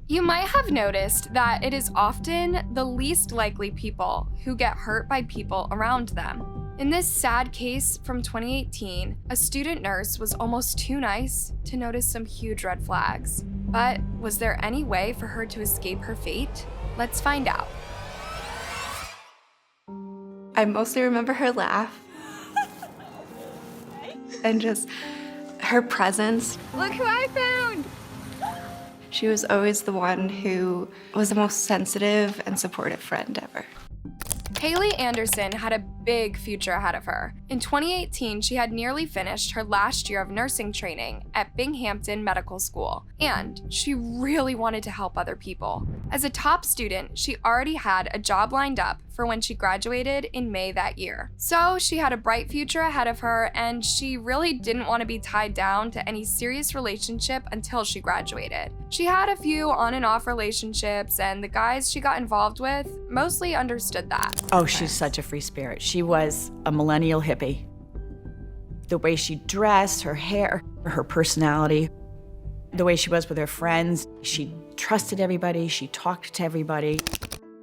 You might have noticed that it is often the least likely people who get hurt by people around them. In this sad case from 2018, a student nurse was almost too nice to notice some huge red flags. But was there any way for her to escape her fate? Let's find out. I mostly remember her laugh and just her presence. Look who I found! She was always the one who was the most sensitive and supportive friend ever. Haley Anderson had a big future ahead of her. In 2018, she had nearly finished her last year of nursing training at Binghamton Medical School, and she really wanted to help other people. As a top student, she already had a job lined up for when she graduated in May that year. So she had a bright future ahead of her, and she really didn't want to be tied down to any serious relationship until she graduated. She had a few on and off relationships, and the guys she got involved with mostly understood that. Oh, she's such a free spirit. She was a millennial hippie. The way she dressed, her hair, her personality, the way she was with her friends, she trusted everybody, she talked to everybody.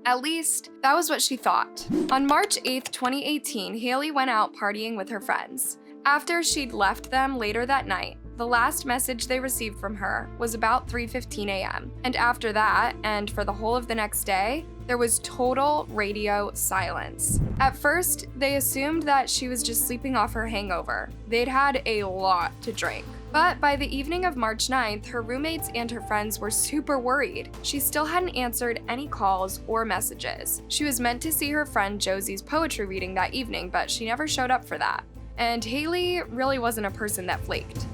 At least, that was what she thought. On March 8th, 2018, Haley went out partying with her friends. After she'd left them later that night, the last message they received from her was about 3:15 a.m. And after that, and for the whole of the next day, there was total radio silence. At first, they assumed that she was just sleeping off her hangover. They'd had a lot to drink. But by the evening of March 9th, her roommates and her friends were super worried. She still hadn't answered any calls or messages. She was meant to see her friend Josie's poetry reading that evening, but she never showed up for that. And Haley really wasn't a person that flaked.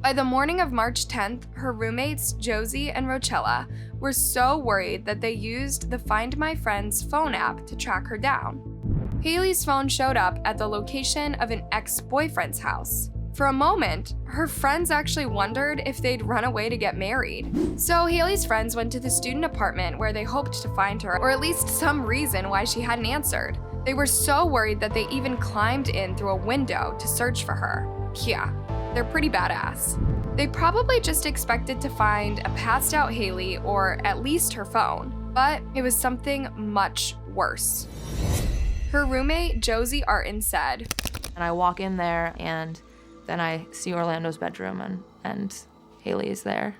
By the morning of March 10th, her roommates, Josie and Rochella, were so worried that they used the Find My Friends phone app to track her down. Haley's phone showed up at the location of an ex-boyfriend's house. For a moment, her friends actually wondered if they'd run away to get married. So Haley's friends went to the student apartment where they hoped to find her, or at least some reason why she hadn't answered. They were so worried that they even climbed in through a window to search for her. Yeah, they're pretty badass. They probably just expected to find a passed out Haley or at least her phone, but it was something much worse. Her roommate, Josie Artin, said, And I walk in there and then I see Orlando's bedroom and Haley is there.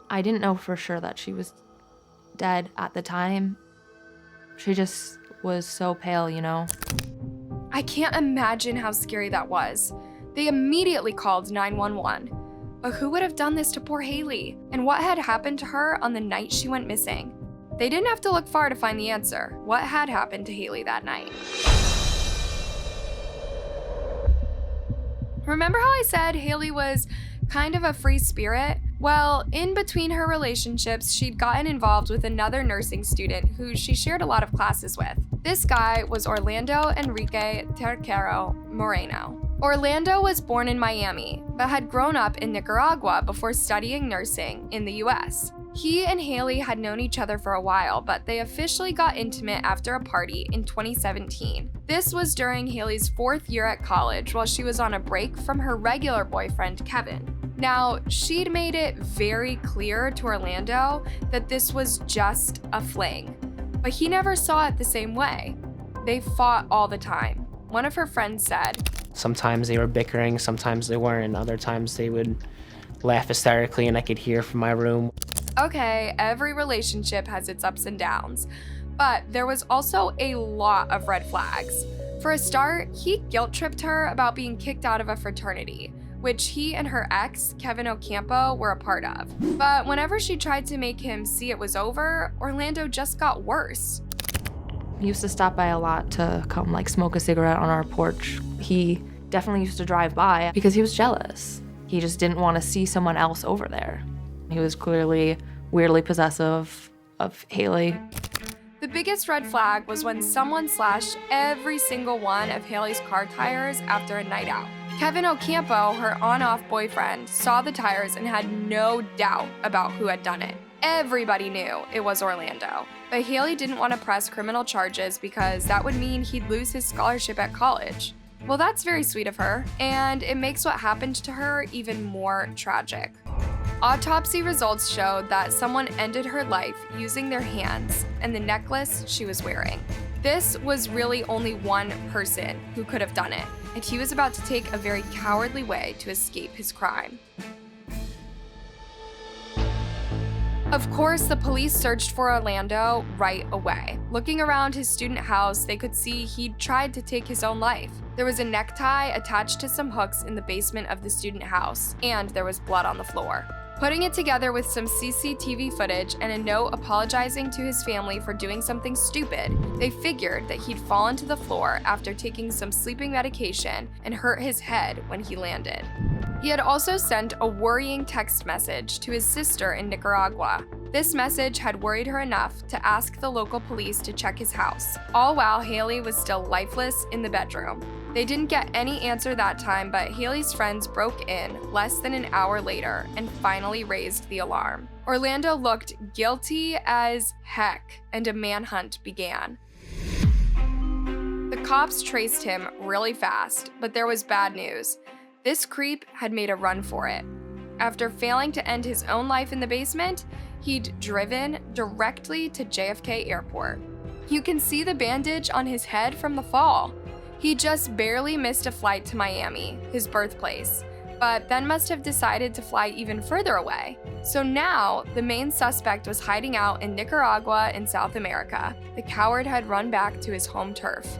I didn't know for sure that she was dead at the time. She just was so pale, you know? I can't imagine how scary that was. They immediately called 911. But who would have done this to poor Haley? And what had happened to her on the night she went missing? They didn't have to look far to find the answer. What had happened to Haley that night? Remember how I said Haley was kind of a free spirit? Well, in between her relationships, she'd gotten involved with another nursing student who she shared a lot of classes with. This guy was Orlando Enrique Terquero Moreno. Orlando was born in Miami, but had grown up in Nicaragua before studying nursing in the US. He and Haley had known each other for a while, but they officially got intimate after a party in 2017. This was during Haley's 4th year at college while she was on a break from her regular boyfriend, Kevin. Now, she'd made it very clear to Orlando that this was just a fling, but he never saw it the same way. They fought all the time. One of her friends said, Sometimes they were bickering, sometimes they weren't, other times they would laugh hysterically and I could hear from my room. Okay, every relationship has its ups and downs, but there was also a lot of red flags. For a start, he guilt-tripped her about being kicked out of a fraternity, which he and her ex, Kevin Ocampo, were a part of. But whenever she tried to make him see it was over, Orlando just got worse. He used to stop by a lot to come smoke a cigarette on our porch. He definitely used to drive by because he was jealous. He just didn't want to see someone else over there. He was clearly weirdly possessive of Haley. The biggest red flag was when someone slashed every single one of Haley's car tires after a night out. Kevin Ocampo, her on-off boyfriend, saw the tires and had no doubt about who had done it. Everybody knew it was Orlando. But Haley didn't want to press criminal charges because that would mean he'd lose his scholarship at college. Well, that's very sweet of her, and it makes what happened to her even more tragic. Autopsy results showed that someone ended her life using their hands and the necklace she was wearing. This was really only one person who could have done it, and he was about to take a very cowardly way to escape his crime. Of course, the police searched for Orlando right away. Looking around his student house, they could see he'd tried to take his own life. There was a necktie attached to some hooks in the basement of the student house, and there was blood on the floor. Putting it together with some CCTV footage and a note apologizing to his family for doing something stupid, they figured that he'd fallen to the floor after taking some sleeping medication and hurt his head when he landed. He had also sent a worrying text message to his sister in Nicaragua. This message had worried her enough to ask the local police to check his house, all while Haley was still lifeless in the bedroom. They didn't get any answer that time, but Haley's friends broke in less than an hour later and finally raised the alarm. Orlando looked guilty as heck, and a manhunt began. The cops traced him really fast, but there was bad news. This creep had made a run for it. After failing to end his own life in the basement, he'd driven directly to JFK Airport. You can see the bandage on his head from the fall. He just barely missed a flight to Miami, his birthplace, but then must have decided to fly even further away. So now, the main suspect was hiding out in Nicaragua in South America. The coward had run back to his home turf.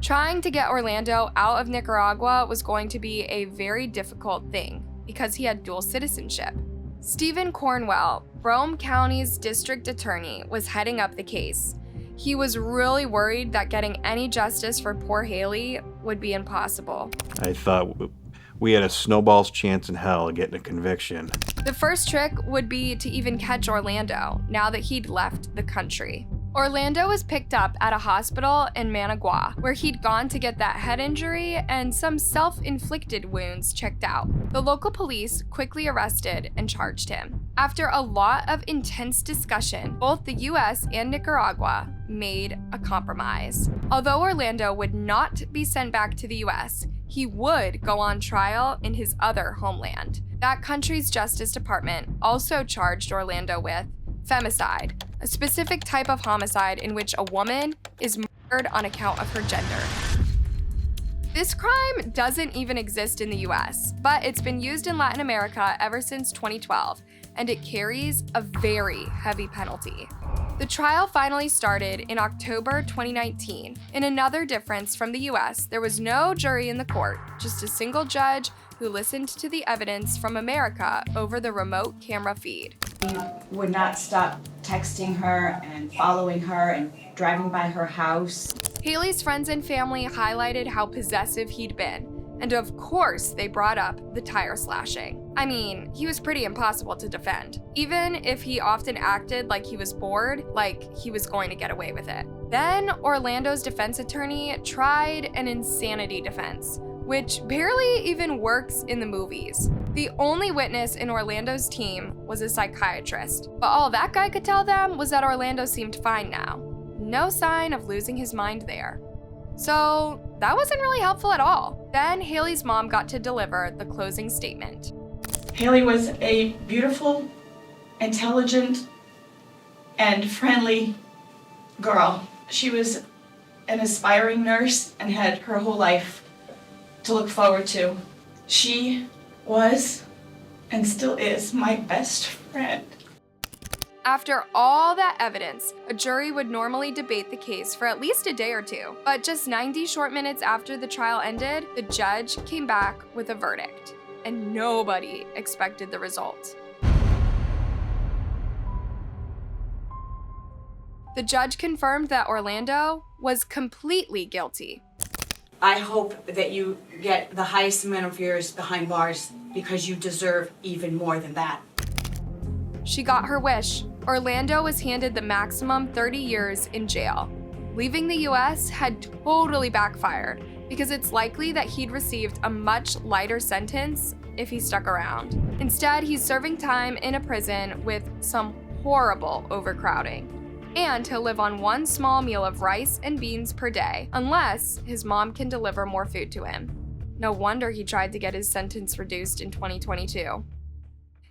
Trying to get Orlando out of Nicaragua was going to be a very difficult thing because he had dual citizenship. Stephen Cornwell, Brome County's district attorney, was heading up the case. He was really worried that getting any justice for poor Haley would be impossible. I thought we had a snowball's chance in hell of getting a conviction. The first trick would be to even catch Orlando, now that he'd left the country. Orlando was picked up at a hospital in Managua, where he'd gone to get that head injury and some self-inflicted wounds checked out. The local police quickly arrested and charged him. After a lot of intense discussion, both the US and Nicaragua made a compromise. Although Orlando would not be sent back to the US, he would go on trial in his other homeland. That country's Justice Department also charged Orlando with femicide, a specific type of homicide in which a woman is murdered on account of her gender. This crime doesn't even exist in the US, but it's been used in Latin America ever since 2012, and it carries a very heavy penalty. The trial finally started in October 2019. In another difference from the US, there was no jury in the court, just a single judge who listened to the evidence from America over the remote camera feed. He would not stop texting her and following her and driving by her house. Haley's friends and family highlighted how possessive he'd been, and of course they brought up the tire slashing. I mean, he was pretty impossible to defend, even if he often acted like he was bored, like he was going to get away with it. Then Orlando's defense attorney tried an insanity defense, which barely even works in the movies. The only witness in Orlando's team was a psychiatrist, but all that guy could tell them was that Orlando seemed fine now. No sign of losing his mind there. So that wasn't really helpful at all. Then Haley's mom got to deliver the closing statement. Haley was a beautiful, intelligent, and friendly girl. She was an aspiring nurse and had her whole life to look forward to. She was and still is my best friend. After all that evidence, a jury would normally debate the case for at least a day or two. But just 90 short minutes after the trial ended, the judge came back with a verdict, and nobody expected the result. The judge confirmed that Orlando was completely guilty. I hope that you get the highest amount of years behind bars because you deserve even more than that. She got her wish. Orlando was handed the maximum 30 years in jail. Leaving the US had totally backfired because it's likely that he'd received a much lighter sentence if he stuck around. Instead, he's serving time in a prison with some horrible overcrowding. And he'll live on one small meal of rice and beans per day, unless his mom can deliver more food to him. No wonder he tried to get his sentence reduced in 2022.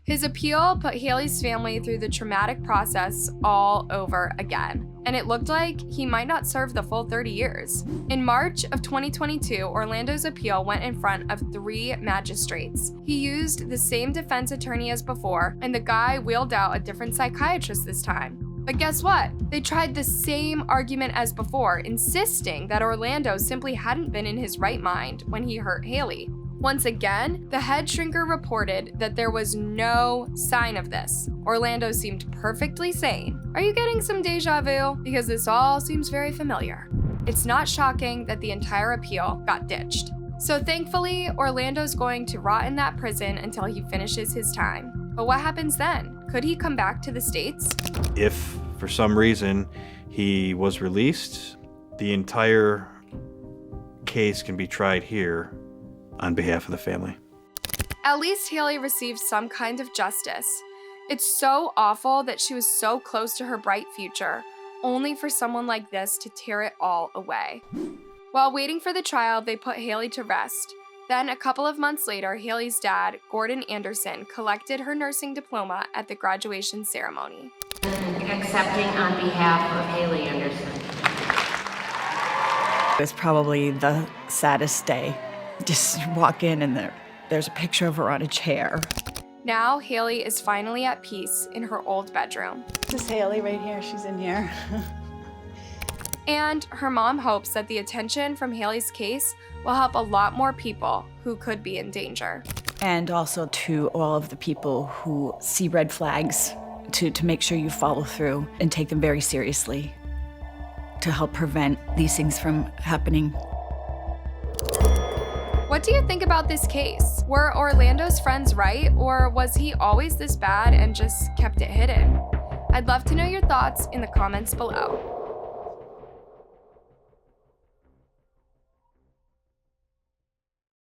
His appeal put Haley's family through the traumatic process all over again, and it looked like he might not serve the full 30 years. In March of 2022, Orlando's appeal went in front of 3 magistrates. He used the same defense attorney as before, and the guy wheeled out a different psychiatrist this time. But guess what? They tried the same argument as before, insisting that Orlando simply hadn't been in his right mind when he hurt Haley. Once again, the head shrinker reported that there was no sign of this. Orlando seemed perfectly sane. Are you getting some deja vu? Because this all seems very familiar. It's not shocking that the entire appeal got ditched. So thankfully, Orlando's going to rot in that prison until he finishes his time. But what happens then? Could he come back to the States? If, for some reason, he was released, the entire case can be tried here on behalf of the family. At least Haley received some kind of justice. It's so awful that she was so close to her bright future, only for someone like this to tear it all away. While waiting for the trial, they put Haley to rest. Then, a couple of months later, Haley's dad, Gordon Anderson, collected her nursing diploma at the graduation ceremony. Accepting on behalf of Haley Anderson. It was probably the saddest day. Just walk in and there's a picture of her on a chair. Now, Haley is finally at peace in her old bedroom. This is Haley right here. She's in here. And her mom hopes that the attention from Haley's case will help a lot more people who could be in danger. And also to all of the people who see red flags, to make sure you follow through and take them very seriously to help prevent these things from happening. What do you think about this case? Were Orlando's friends right, or was he always this bad and just kept it hidden? I'd love to know your thoughts in the comments below.